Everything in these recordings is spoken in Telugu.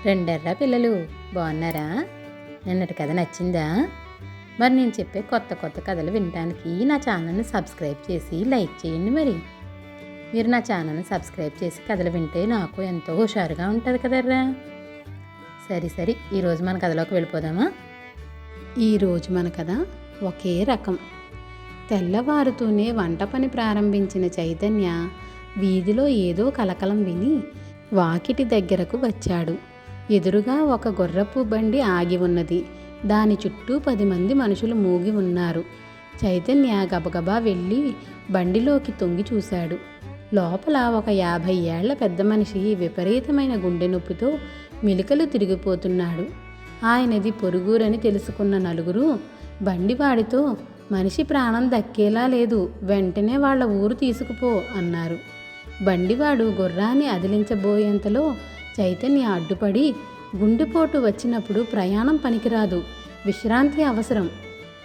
రెండెర్రా పిల్లలు బాగున్నారా? నిన్నటి కథ నచ్చిందా? మరి నేను చెప్పే కొత్త కొత్త కథలు వినడానికి నా ఛానల్ని సబ్స్క్రైబ్ చేసి లైక్ చేయండి. మరి మీరు నా ఛానల్ని సబ్స్క్రైబ్ చేసి కథలు వింటే నాకు ఎంతో హుషారుగా ఉంటుంది కదర్రా. సరే ఈరోజు మన కథలోకి వెళ్ళిపోదామా? ఈరోజు మన కథ ఒకే రకం. తెల్లవారుతూనే వంట పని ప్రారంభించిన చైతన్య వీధిలో ఏదో కలకలం విని వాకిటి దగ్గరకు వచ్చాడు. ఎదురుగా ఒక గుర్రపు బండి ఆగి ఉన్నది. దాని చుట్టూ 10 మంది మనుషులు మూగి ఉన్నారు. చైతన్య గబగబా వెళ్ళి బండిలోకి తొంగి చూశాడు. లోపల ఒక 50 ఏళ్ల పెద్ద మనిషి విపరీతమైన గుండె నొప్పితో మెలికలు తిరిగిపోతున్నాడు. ఆయనది పొరుగురని తెలుసుకున్న నలుగురు బండివాడితో, మనిషి ప్రాణం దక్కేలా లేదు, వెంటనే వాళ్ళ ఊరు తీసుకుపో అన్నారు. బండివాడు గుర్రాన్ని అదిలించబోయేంతలో చైతన్య అడ్డుపడి, గుండెపోటు వచ్చినప్పుడు ప్రయాణం పనికిరాదు, విశ్రాంతి అవసరం,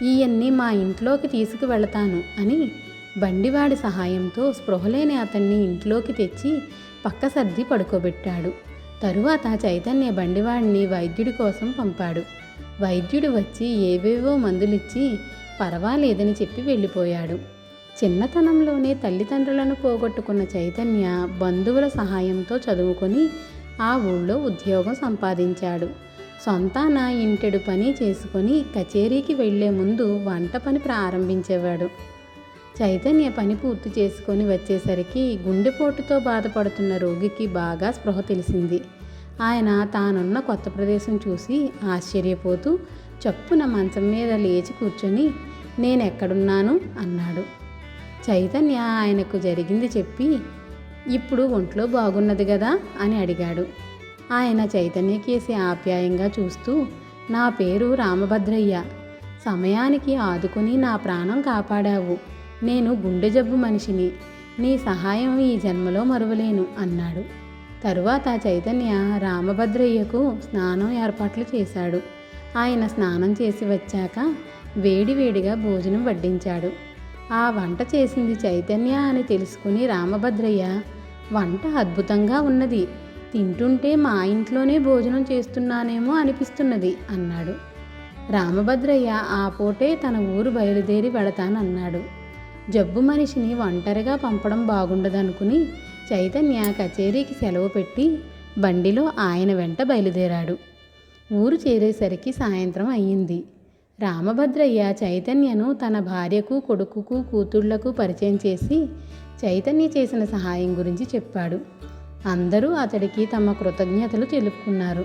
ఈయన్ని మా ఇంట్లోకి తీసుకువెళతాను అని బండివాడి సహాయంతో స్పృహలేని అతన్ని ఇంట్లోకి తెచ్చి పక్క సర్ది పడుకోబెట్టాడు. తరువాత చైతన్య బండివాడిని వైద్యుడి కోసం పంపాడు. వైద్యుడు వచ్చి ఏవేవో మందులిచ్చి పర్వాలేదని చెప్పి వెళ్ళిపోయాడు. చిన్నతనంలోనే తల్లిదండ్రులను పోగొట్టుకున్న చైతన్య బంధువుల సహాయంతో చదువుకొని ఆ ఊళ్ళో ఉద్యోగం సంపాదించాడు. సొంతాన ఇంటెడు పని చేసుకొని కచేరీకి వెళ్లే ముందు వంట పని ప్రారంభించేవాడు. చైతన్య పని పూర్తి చేసుకొని వచ్చేసరికి గుండెపోటుతో బాధపడుతున్న రోగికి బాగా స్పృహ తెలిసింది. ఆయన తానున్న కొత్త ప్రదేశం చూసి ఆశ్చర్యపోతూ చప్పున మంచం మీద లేచి కూర్చొని, నేనెక్కడున్నాను అన్నాడు. చైతన్య ఆయనకు జరిగింది చెప్పి, ఇప్పుడు ఒంట్లో బాగున్నది కదా అని అడిగాడు. ఆయన చైతన్య కేసి ఆప్యాయంగా చూస్తూ, నా పేరు రామభద్రయ్య, సమయానికి ఆదుకొని నా ప్రాణం కాపాడావు, నేను గుండె జబ్బు మనిషిని, నీ సహాయం ఈ జన్మలో మరువలేను అన్నాడు. తరువాత చైతన్య రామభద్రయ్యకు స్నానం ఏర్పాట్లు చేశాడు. ఆయన స్నానం చేసి వచ్చాక వేడివేడిగా భోజనం వడ్డించాడు. ఆ వంట చేసింది చైతన్య అని తెలుసుకుని రామభద్రయ్య, వంట అద్భుతంగా ఉన్నది, తింటుంటే మా ఇంట్లోనే భోజనం చేస్తున్నానేమో అనిపిస్తున్నది అన్నాడు. రామభద్రయ్య ఆ పూటే తన ఊరు బయలుదేరి వెళతానన్నాడు. జబ్బు మనిషిని ఒంటరిగా పంపడం బాగుండదనుకుని చైతన్య కచేరీకి సెలవు పెట్టి బండిలో ఆయన వెంట బయలుదేరాడు. ఊరు చేరేసరికి సాయంత్రం అయ్యింది. రామభద్రయ్య చైతన్యను తన భార్యకు, కొడుకుకు, కూతుళ్లకు పరిచయం చేసి చైతన్య చేసిన సహాయం గురించి చెప్పాడు. అందరూ అతడికి తమ కృతజ్ఞతలు తెలుపుకున్నారు.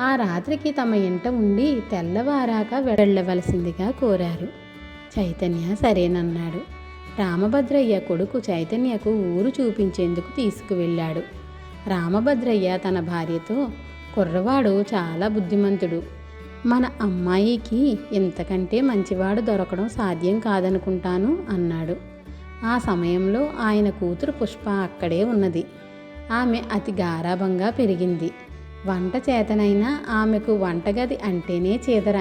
ఆ రాత్రికి తమ ఇంట ఉండి తెల్లవారాక వెళ్ళవలసిందిగా కోరారు. చైతన్య సరేనన్నాడు. రామభద్రయ్య కొడుకు చైతన్యకు ఊరు చూపించేందుకు తీసుకువెళ్ళాడు. రామభద్రయ్య తన భార్యతో, కుర్రవాడు చాలా బుద్ధిమంతుడు, మన అమ్మాయికి ఇంతకంటే మంచివాడు దొరకడం సాధ్యం కాదనుకుంటాను అన్నాడు. ఆ సమయంలో ఆయన కూతురు పుష్ప అక్కడే ఉన్నది. ఆమె అతి గారాబంగా పెరిగింది. వంట చేతనైనా ఆమెకు వంటగది అంటేనే చేదర.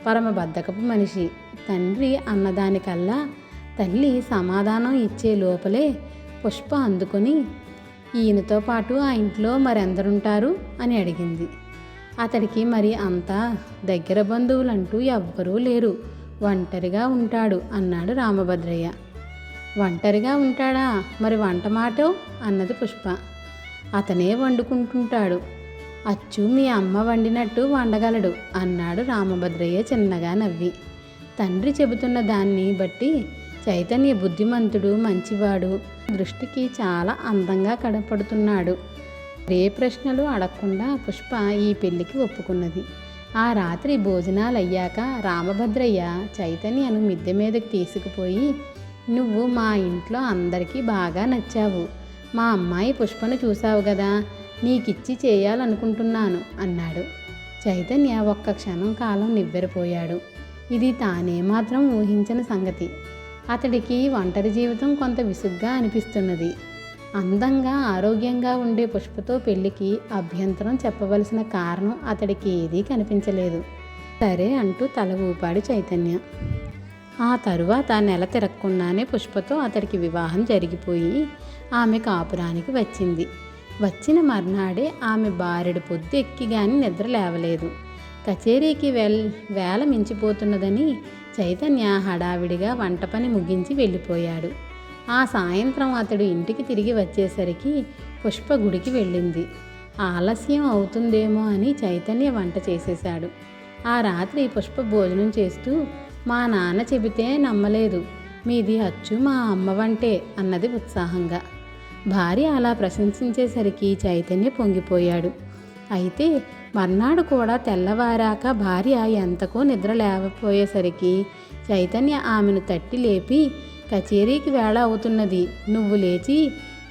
పరమ బద్ధకపు మనిషి. తండ్రి అన్నదానికల్లా తల్లి సమాధానం ఇచ్చే లోపలే పుష్ప అందుకొని, ఈయనతో పాటు ఆ ఇంట్లో మరెందరుంటారు అని అడిగింది. అతడికి మరి అంతా దగ్గర బంధువులంటూ ఎవ్వరూ లేరు, ఒంటరిగా ఉంటాడు అన్నాడు రామభద్రయ్య. ఒంటరిగా ఉంటాడా? మరి వంట మాటో అన్నది పుష్ప. అతనే వండుకుంటుంటాడు, అచ్చు మీ అమ్మ వండినట్టు వండగలడు అన్నాడు రామభద్రయ్య చిన్నగా నవ్వి. తండ్రి చెబుతున్న దాన్ని బట్టి చైతన్య బుద్ధిమంతుడు, మంచివాడు, దృష్టికి చాలా అందంగా కనపడుతున్నాడు. ఏ ప్రశ్నలు అడగకుండా పుష్ప ఈ పెళ్లికి ఒప్పుకున్నది. ఆ రాత్రి భోజనాలు అయ్యాక రామభద్రయ్య చైతన్యను మిద్దె మీదకి తీసుకుపోయి, నువ్వు మా ఇంట్లో అందరికీ బాగా నచ్చావు, మా అమ్మాయి పుష్పను చూసావు కదా, నీకిచ్చి చేయాలనుకుంటున్నాను అన్నాడు. చైతన్య ఒక్క క్షణం కాలం నివ్వెరపోయాడు. ఇది తానేమాత్రం ఊహించని సంగతి. అతడికి ఒంటరి జీవితం కొంత విసుగ్గా అనిపిస్తున్నది. అందంగా ఆరోగ్యంగా ఉండే పుష్పతో పెళ్లికి అభ్యంతరం చెప్పవలసిన కారణం అతడికి ఏదీ కనిపించలేదు. సరే అంటూ తల ఊపాడు చైతన్య. ఆ తరువాత నెల తిరగకుండానే పుష్పతో అతడికి వివాహం జరిగిపోయి ఆమె కాపురానికి వచ్చింది. వచ్చిన మర్నాడే ఆమె బారెడు పొద్దు ఎక్కి గాని నిద్ర లేవలేదు. కచేరీకి వేళ మించిపోతున్నదని చైతన్య హడావిడిగా వంట పని ముగించి వెళ్ళిపోయాడు. ఆ సాయంత్రం అతడు ఇంటికి తిరిగి వచ్చేసరికి పుష్ప గుడికి వెళ్ళింది. ఆలస్యం అవుతుందేమో అని చైతన్య వంట చేసేశాడు. ఆ రాత్రి పుష్ప భోజనం చేస్తూ, మా నాన్న చెబితే నమ్మలేదు, మీది అచ్చు మా అమ్మ వంటే అన్నది ఉత్సాహంగా. భార్య అలా ప్రశంసించేసరికి చైతన్య పొంగిపోయాడు. అయితే మర్నాడు కూడా తెల్లవారాక భార్య ఎంతకో నిద్ర లేవపోయేసరికి చైతన్య ఆమెను తట్టి లేపి, కచేరీకి వేళ అవుతున్నది, నువ్వు లేచి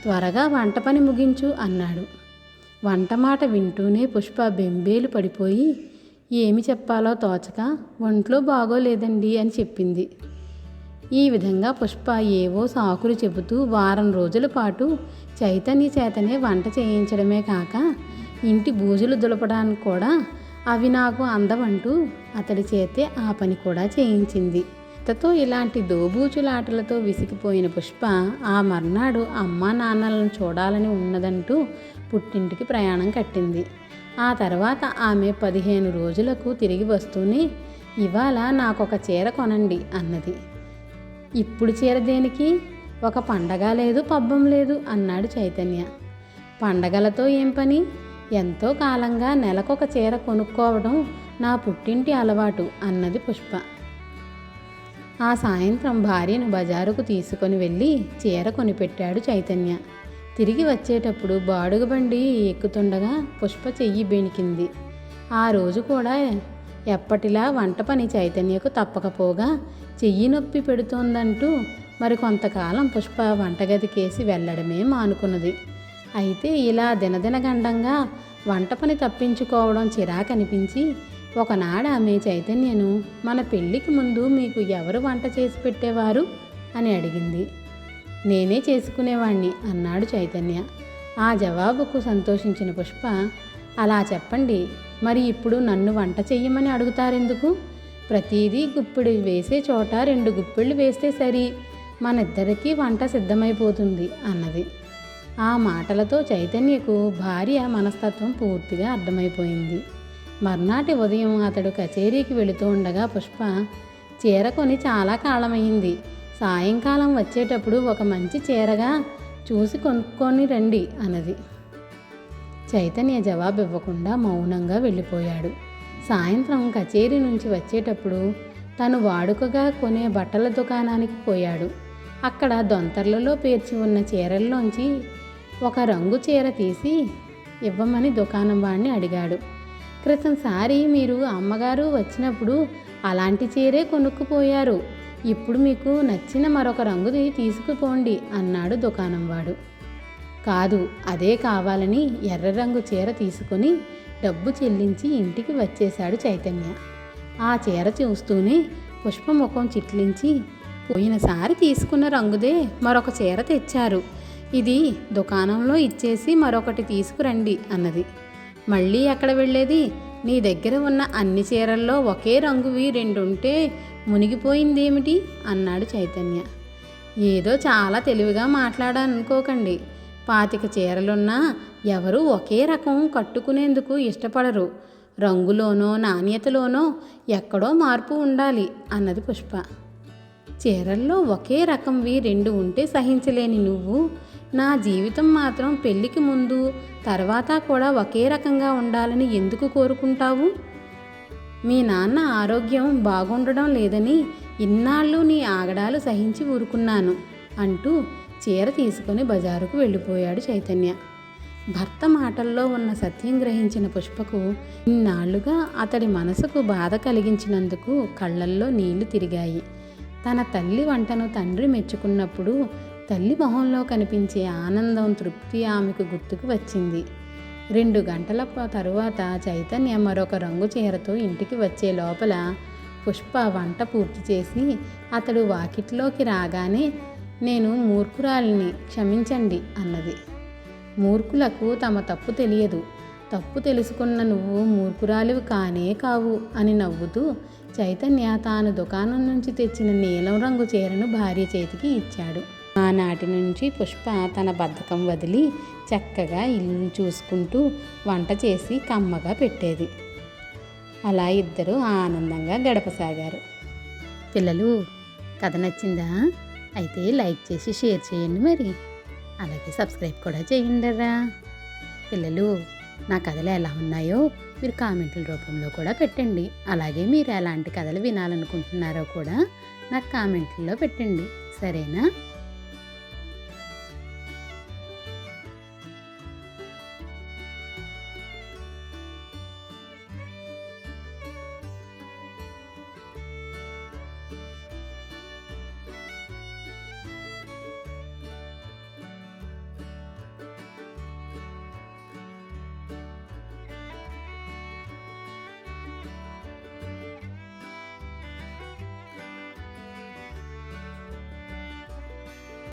త్వరగా వంట పని ముగించు అన్నాడు. వంట మాట వింటూనే పుష్ప బెంబేలు పడిపోయి ఏమి చెప్పాలో తోచక ఒంట్లో బాగోలేదండి అని చెప్పింది. ఈ విధంగా పుష్ప ఏవో సాకులు చెబుతూ వారం రోజుల పాటు చైతన్య చేతనే వంట చేయించడమే కాక ఇంటి బూజులు దులపడానికి కూడా అవి నాకు అందవంటూ అతడి చేతే ఆ పని కూడా చేయించింది. అతతో ఇలాంటి దోబూచులాటలతో విసిగిపోయిన పుష్ప ఆ మర్నాడు అమ్మా నాన్నలను చూడాలని ఉన్నదంటూ పుట్టింటికి ప్రయాణం కట్టింది. ఆ తర్వాత ఆమె 15 రోజులకు తిరిగి వస్తూనే, ఇవాళ నాకొక చీర కొనండి అన్నది. ఇప్పుడు చీర దేనికి? ఒక పండగ లేదు, పబ్బం లేదు అన్నాడు చైతన్య. పండగలతో ఏం పని? ఎంతో కాలంగా నెలకొక చీర కొనుక్కోవడం నా పుట్టింటి అలవాటు అన్నది పుష్ప. ఆ సాయంత్రం భార్యను బజారుకు తీసుకొని వెళ్ళి చీర కొనిపెట్టాడు చైతన్య. తిరిగి వచ్చేటప్పుడు బాడుగ బండి ఎక్కుతుండగా పుష్ప చెయ్యి బెణికింది. ఆ రోజు కూడా ఎప్పటిలా వంట పని చైతన్యకు తప్పకపోగా చెయ్యి నొప్పి పెడుతోందంటూ మరి కొంతకాలం పుష్ప వంటగదికేసి వెళ్ళడమే మానుకున్నది. అయితే ఇలా దినదినగండంగా వంట పని తప్పించుకోవడం చిరాకనిపించి ఒకనాడు ఆమె చైతన్యను, మన పెళ్ళికి ముందు మీకు ఎవరు వంట చేసి పెట్టేవారు అని అడిగింది. నేనే చేసుకునేవాణ్ణి అన్నాడు చైతన్య. ఆ జవాబుకు సంతోషించిన పుష్ప, అలా చెప్పండి, మరి ఇప్పుడు నన్ను వంట చెయ్యమని అడుగుతారెందుకు? ప్రతిదీ గుప్పిడి వేసే చోట 2 గుప్పిళ్ళు వేస్తే సరి, మనిద్దరికీ వంట సిద్ధమైపోతుంది అన్నది. ఆ మాటలతో చైతన్యకు భార్య మనస్తత్వం పూర్తిగా అర్థమైపోయింది. మర్నాటి ఉదయం అతడు కచేరీకి వెళుతూ ఉండగా పుష్ప, చీర కొని చాలా కాలమైంది, సాయంకాలం వచ్చేటప్పుడు ఒక మంచి చీరగా చూసి కొనుక్కొని రండి అన్నది. చైతన్య జవాబు ఇవ్వకుండా మౌనంగా వెళ్ళిపోయాడు. సాయంత్రం కచేరీ నుంచి వచ్చేటప్పుడు తను వాడుకగా కొనే బట్టల దుకాణానికి పోయాడు. అక్కడ దొంతర్లలో పేర్చి ఉన్న చీరల్లోంచి ఒక రంగు చీర తీసి ఇవ్వమని దుకాణం వాడిని అడిగాడు. క్రితంసారి మీరు అమ్మగారు వచ్చినప్పుడు అలాంటి చీరే కొనుక్కుపోయారు, ఇప్పుడు మీకు నచ్చిన మరొక రంగుది తీసుకుపోండి అన్నాడు దుకాణం వాడు. కాదు, అదే కావాలని ఎర్ర రంగు చీర తీసుకొని డబ్బు చెల్లించి ఇంటికి వచ్చేశాడు చైతన్య. ఆ చీర చూస్తూనే పుష్ప ముఖం చిట్లించి, పోయినసారి తీసుకున్న రంగుదే మరొక చీర తెచ్చారు, ఇది దుకాణంలో ఇచ్చేసి మరొకటి తీసుకురండి అన్నది. మళ్ళీ ఎక్కడ వెళ్ళేది? నీ దగ్గర ఉన్న అన్ని చీరల్లో ఒకే రంగువి 2 ఉంటే మునిగిపోయిందేమిటి అన్నాడు చైతన్య. ఏదో చాలా తెలివిగా మాట్లాడాలనుకోకండి, 25 చీరలున్నా ఎవరూ ఒకే రకం కట్టుకునేందుకు ఇష్టపడరు, రంగులోనో నాణ్యతలోనో ఎక్కడో మార్పు ఉండాలి అన్నది పుష్ప. చీరల్లో ఒకే రకంవి 2 ఉంటే సహించలేని నువ్వు నా జీవితం మాత్రం పెళ్ళికి ముందు తర్వాత కూడా ఒకే రకంగా ఉండాలని ఎందుకు కోరుకుంటావు? మీ నాన్న ఆరోగ్యం బాగుండడం లేదని ఇన్నాళ్ళు నీ ఆగడాలు సహించి ఊరుకున్నాను అంటూ చీర తీసుకొని బజారుకు వెళ్ళిపోయాడు చైతన్య. భర్త మాటల్లో ఉన్న సత్యం గ్రహించిన పుష్పకు ఇన్నాళ్లుగా అతడి మనసుకు బాధ కలిగించినందుకు కళ్ళల్లో నీళ్లు తిరిగాయి. తన తల్లి వంటను తండ్రి మెచ్చుకున్నప్పుడు తల్లి మొహంలో కనిపించే ఆనందం, తృప్తి ఆమెకు గుర్తుకు వచ్చింది. 2 గంటల తరువాత చైతన్య మరొక రంగు చీరతో ఇంటికి వచ్చే లోపల పుష్ప వంట పూర్తి చేసి అతడు వాకిట్లోకి రాగానే, నేను మూర్ఖురాలిని, క్షమించండి అన్నది. మూర్ఖులకు తమ తప్పు తెలియదు, తప్పు తెలుసుకున్న నువ్వు మూర్ఖురాలివి కానే కావు అని నవ్వుతూ చైతన్య తాను దుకాణం నుంచి తెచ్చిన నీలం రంగు చీరను భార్య చేతికి ఇచ్చాడు. ఆనాటి నుంచి పుష్ప తన బద్ధకం వదిలి చక్కగా ఇల్లు చూసుకుంటూ వంట చేసి కమ్మగా పెట్టేది. అలా ఇద్దరు ఆనందంగా గడపసాగారు. పిల్లలు, కథ నచ్చిందా? అయితే లైక్ చేసి షేర్ చేయండి మరి. అలాగే సబ్స్క్రైబ్ కూడా చేయండిరా. పిల్లలు, నా కథలు ఎలా ఉన్నాయో మీరు కామెంట్ల రూపంలో కూడా పెట్టండి. అలాగే మీరు ఎలాంటి కథలు వినాలనుకుంటున్నారో కూడా నాకు కామెంట్లలో పెట్టండి. సరేనా?